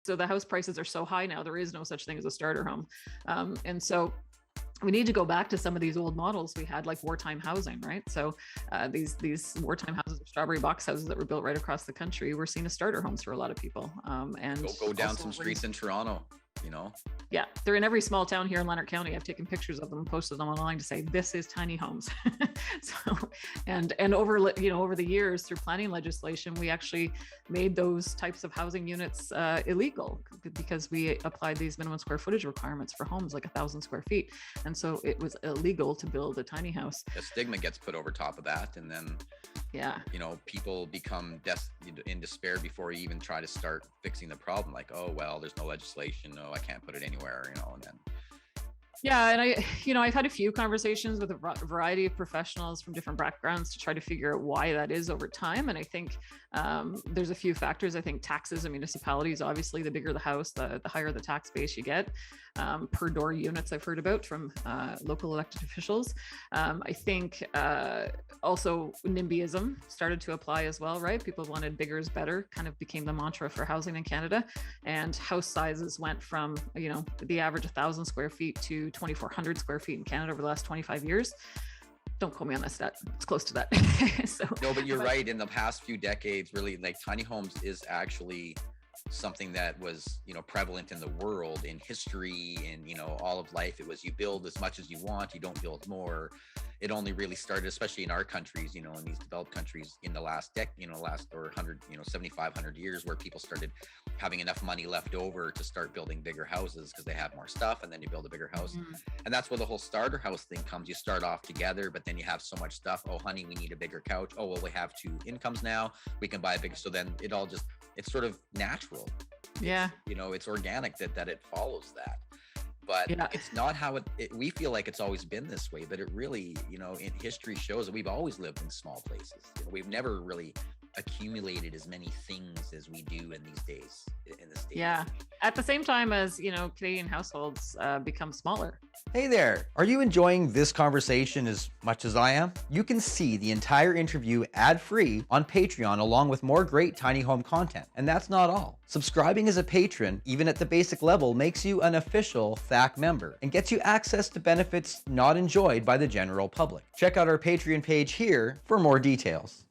So the house prices are so high now, there is no such thing as a starter home. And so we need to go back to some of these old models we had, like wartime housing, right? So these wartime houses, or strawberry box houses that were built right across the country, were seen as starter homes for a lot of people. And go down some streets in Toronto, you know? Yeah, they're in every small town here in Leonard County. I've taken pictures of them and posted them online to say this is tiny homes. So, and over the years through planning legislation, we actually made those types of housing units illegal, because we applied these minimum square footage requirements for homes like 1,000 square feet, and so it was illegal to build a tiny house. A stigma gets put over top of that, and then people become in despair before you even try to start fixing the problem. Like, oh well, there's no legislation, no, I can't put it anywhere, and then yeah, and I've had a few conversations with a variety of professionals from different backgrounds to try to figure out why that is over time. And I think there's a few factors. I think taxes and municipalities, obviously, the bigger the house, the higher the tax base you get. Per door units I've heard about from local elected officials. I think also NIMBYism started to apply as well, right? People wanted bigger is better, kind of became the mantra for housing in Canada. And house sizes went from, the average 1,000 square feet to 2,400 square feet in Canada over the last 25 years. Don't quote me on that stat. It's close to that. No, but you're right. In the past few decades, really, like, tiny homes is actually something that was, prevalent in the world, in history, and, all of life. It was, you build as much as you want, you don't build more. It only really started, especially in our countries, in these developed countries, in the last 100, 75, 100 years, where people started having enough money left over to start building bigger houses because they have more stuff, and then you build a bigger house. Mm-hmm. And that's where the whole starter house thing comes. You start off together, but then you have so much stuff. Oh, honey, we need a bigger couch. Oh, well, we have 2 incomes now. We can buy a bigger. So then it's sort of natural. Yeah. It's organic that it follows that. But it's not how we feel like it's always been this way, but it really, in history shows that we've always lived in small places. We've never really accumulated as many things as we do in these days in the States. Yeah. At the same time as, Canadian households become smaller. Hey there. Are you enjoying this conversation as much as I am? You can see the entire interview ad-free on Patreon, along with more great tiny home content. And that's not all. Subscribing as a patron, even at the basic level, makes you an official THAC member and gets you access to benefits not enjoyed by the general public. Check out our Patreon page here for more details.